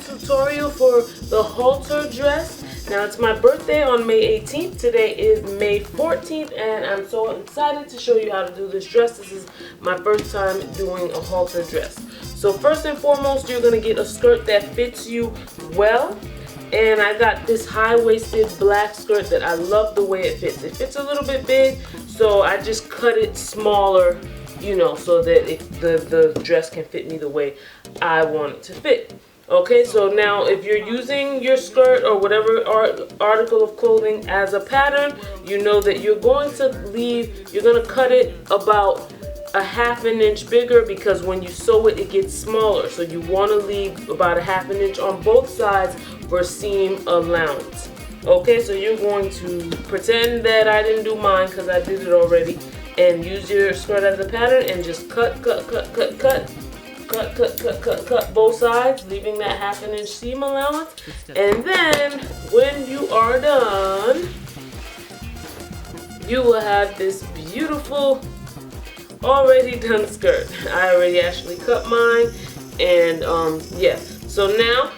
Tutorial for the halter dress. Now it's my birthday on May 18th. Today is May 14th and I'm so excited to show you how to do this dress. This is my first time doing a halter dress. So first and foremost, you're going to get a skirt that fits you well. And I got this high-waisted black skirt that I love the way it fits. It fits a little bit big, so I just cut it smaller, you know, so that the dress can fit me the way I want it to fit. Okay, so now if you're using your skirt or whatever article of clothing as a pattern, you know that you're going to cut it about a ½ inch bigger, because when you sew it, it gets smaller. So you want to leave about a ½ inch on both sides for seam allowance. Okay, so you're going to pretend that I didn't do mine because I did it already, and use your skirt as a pattern and just cut both sides, leaving that ½ inch seam allowance. And then when you are done, you will have this beautiful already done skirt. I already actually cut mine, and yeah. So now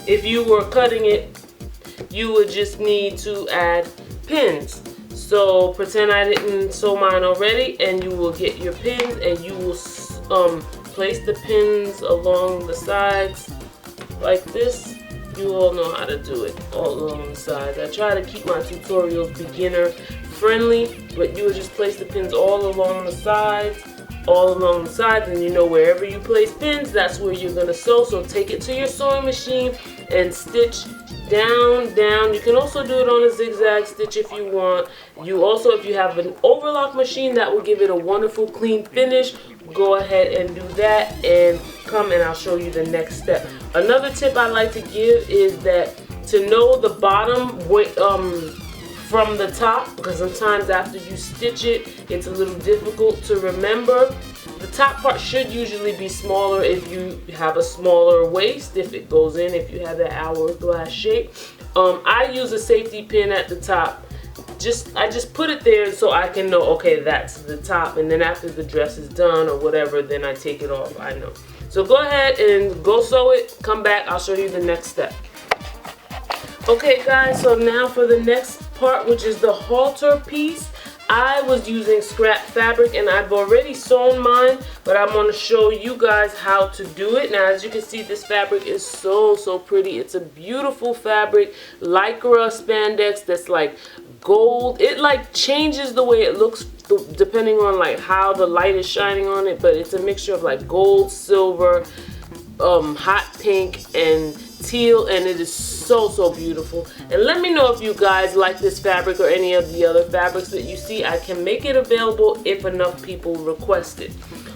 if you were cutting it, you would just need to add pins. So pretend I didn't sew mine already, and you will get your pins and you will place the pins along the sides like this. You all know how to do it all along the sides. I try to keep my tutorials beginner friendly, but you would just place the pins all along the sides, and you know wherever you place pins, that's where you're gonna sew. So take it to your sewing machine and stitch down. You can also do it on a zigzag stitch if you want. You also, if you have an overlock machine, that will give it a wonderful clean finish. Go ahead and do that, and come and I'll show you the next step. Another tip I like to give is that to know the bottom from the top, because sometimes after you stitch it, it's a little difficult to remember. The top part should usually be smaller if you have a smaller waist, if it goes in, if you have that hourglass shape. I use a safety pin at the top. I just put it there so I can know, okay, that's the top, and then after the dress is done or whatever, then I take it off. I know. So go ahead and go sew it, come back, I'll show you the next step. Okay guys, so now for the next part, which is the halter piece. I was using scrap fabric and I've already sewn mine, but I'm going to show you guys how to do it. Now as you can see, this fabric is so pretty. It's a beautiful fabric, lycra spandex that's like gold. It like changes the way it looks depending on like how the light is shining on it, but it's a mixture of like gold, silver, hot pink, and teal, and it is so beautiful. And let me know if you guys like this fabric or any of the other fabrics that you see. I can make it available if enough people request it.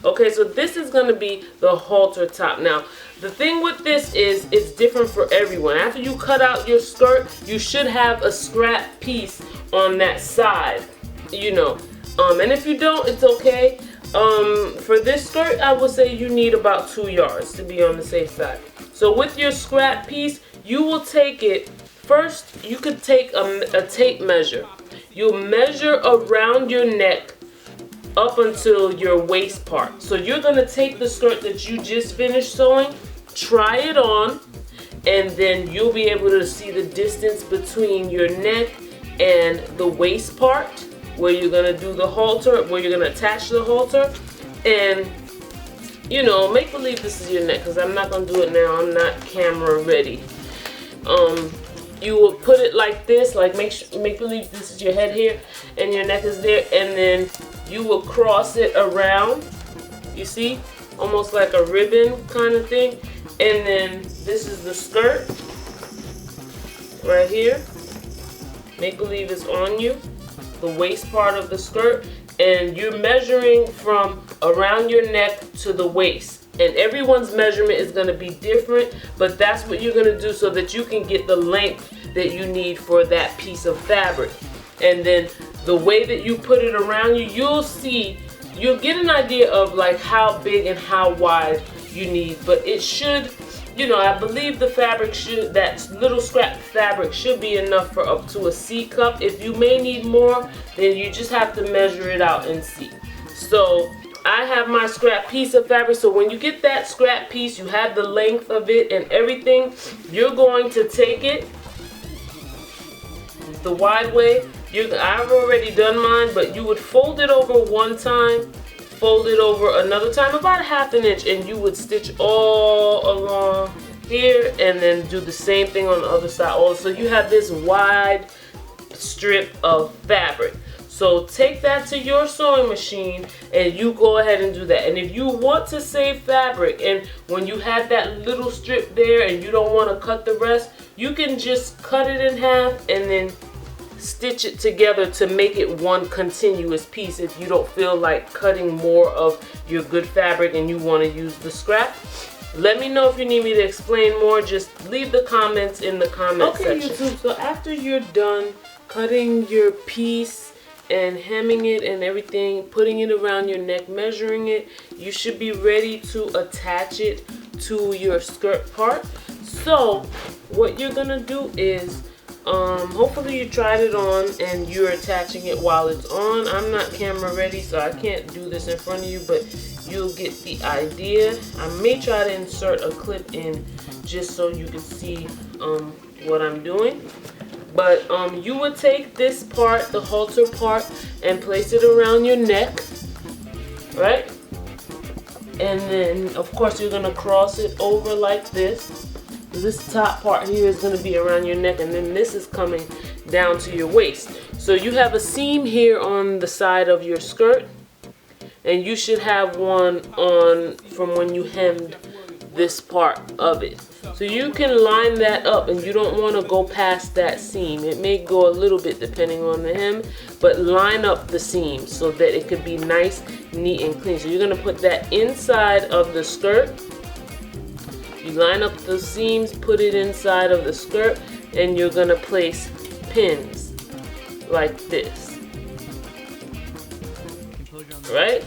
Okay, so this is going to be the halter top. Now the thing with this is it's different for everyone. After you cut out your skirt, you should have a scrap piece on that side, you know, and if you don't, it's okay. For this skirt, I would say you need about 2 yards to be on the safe side. So with your scrap piece, you will take it, first you could take a tape measure. You'll measure around your neck up until your waist part. So you're going to take the skirt that you just finished sewing, try it on, and then you'll be able to see the distance between your neck and the waist part, where you're going to do the halter, where you're going to attach the halter. And you know, make believe this is your neck, because I'm not going to do it now. I'm not camera ready. You will put it like this, like make believe this is your head here and your neck is there, and then you will cross it around, you see, almost like a ribbon kind of thing. And then this is the skirt right here. Make believe it's on you, the waist part of the skirt, and you're measuring from around your neck to the waist. And everyone's measurement is going to be different, but that's what you're going to do so that you can get the length that you need for that piece of fabric. And then the way that you put it around you, you'll get an idea of like how big and how wide you need. But it should, you know, I believe the fabric that little scrap fabric should be enough for up to a C cup. If you may need more, then you just have to measure it out and see. So I have my scrap piece of fabric. So when you get that scrap piece, you have the length of it and everything. You're going to take it the wide way. I've already done mine, but you would fold it over one time, fold it over another time, about 1/2 inch, and you would stitch all along here, and then do the same thing on the other side also. You have this wide strip of fabric. So take that to your sewing machine and you go ahead and do that. And if you want to save fabric, and when you have that little strip there and you don't want to cut the rest, you can just cut it in half and then stitch it together to make it one continuous piece if you don't feel like cutting more of your good fabric and you want to use the scrap. Let me know if you need me to explain more. Just leave the comments in the comment section. Okay, YouTube, so after you're done cutting your piece and hemming it and everything, putting it around your neck, measuring it, you should be ready to attach it to your skirt part. So what you're gonna do is, hopefully you tried it on and you're attaching it while it's on. I'm not camera ready, so I can't do this in front of you, but you'll get the idea. I may try to insert a clip in just so you can see what I'm doing. But you would take this part, the halter part, and place it around your neck, right? And then, of course, you're gonna cross it over like this. This top part here is gonna be around your neck, and then this is coming down to your waist. So you have a seam here on the side of your skirt, and you should have one on from when you hemmed this part of it. So you can line that up, and you don't want to go past that seam. It may go a little bit depending on the hem, but line up the seam so that it could be nice, neat, and clean. So you're going to put that inside of the skirt. You line up the seams, put it inside of the skirt, and you're going to place pins like this. Right?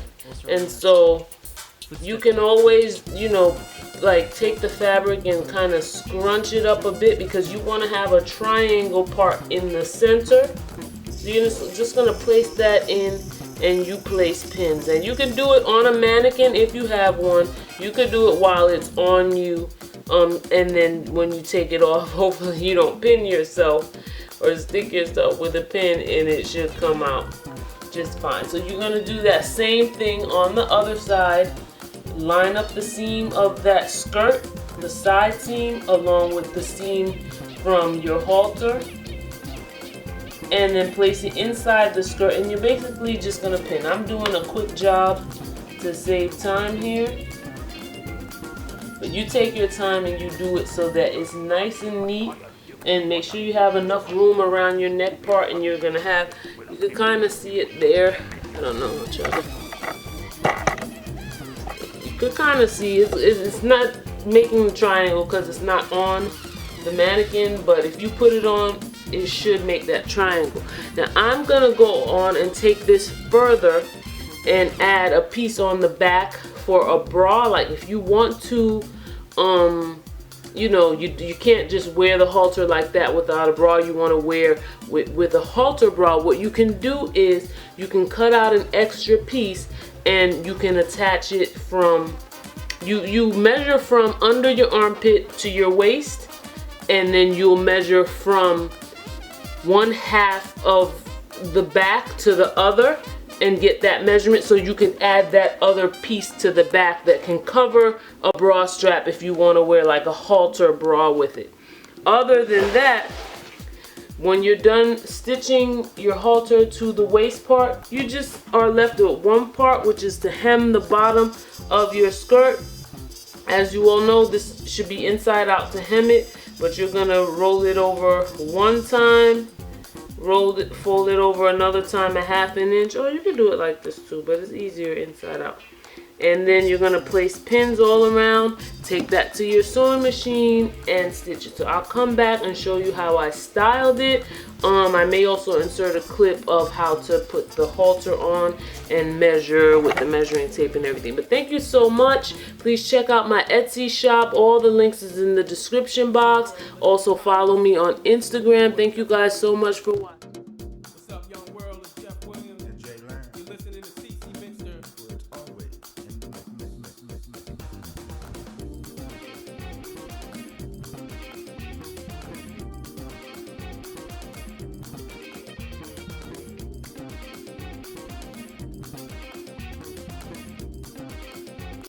And so you can always, you know, like take the fabric and kind of scrunch it up a bit, because you want to have a triangle part in the center. So you're just going to place that in, and you place pins. And you can do it on a mannequin if you have one. You could do it while it's on you, and then when you take it off, hopefully you don't pin yourself or stick yourself with a pin, and it should come out just fine. So you're going to do that same thing on the other side. Line up the seam of that skirt, the side seam, along with the seam from your halter, and then place it inside the skirt, and you're basically just going to pin. I'm doing a quick job to save time here, but you take your time and you do it so that it's nice and neat, and make sure you have enough room around your neck part, and you're going to have, you can kind of see it there. I don't know what y'all could kind of see it's not making the triangle because it's not on the mannequin, but if you put it on, it should make that triangle. Now I'm gonna go on and take this further and add a piece on the back for a bra. Like if you want to, you know, you can't just wear the halter like that without a bra. You want to wear with a halter bra. What you can do is you can cut out an extra piece, and you can attach it from, you measure from under your armpit to your waist, and then you'll measure from 1/2 of the back to the other and get that measurement, so you can add that other piece to the back that can cover a bra strap if you want to wear like a halter bra with it. Other than that, when you're done stitching your halter to the waist part, you just are left with one part, which is to hem the bottom of your skirt. As you all know, this should be inside out to hem it, but you're gonna roll it over one time, fold it over another time 1/2 inch, or you can do it like this too, but it's easier inside out. And then you're gonna place pins all around, take that to your sewing machine and stitch it. So I'll come back and show you how I styled it. I may also insert a clip of how to put the halter on and measure with the measuring tape and everything. But thank you so much. Please check out my Etsy shop. All the links is in the description box. Also follow me on Instagram. Thank you guys so much for watching.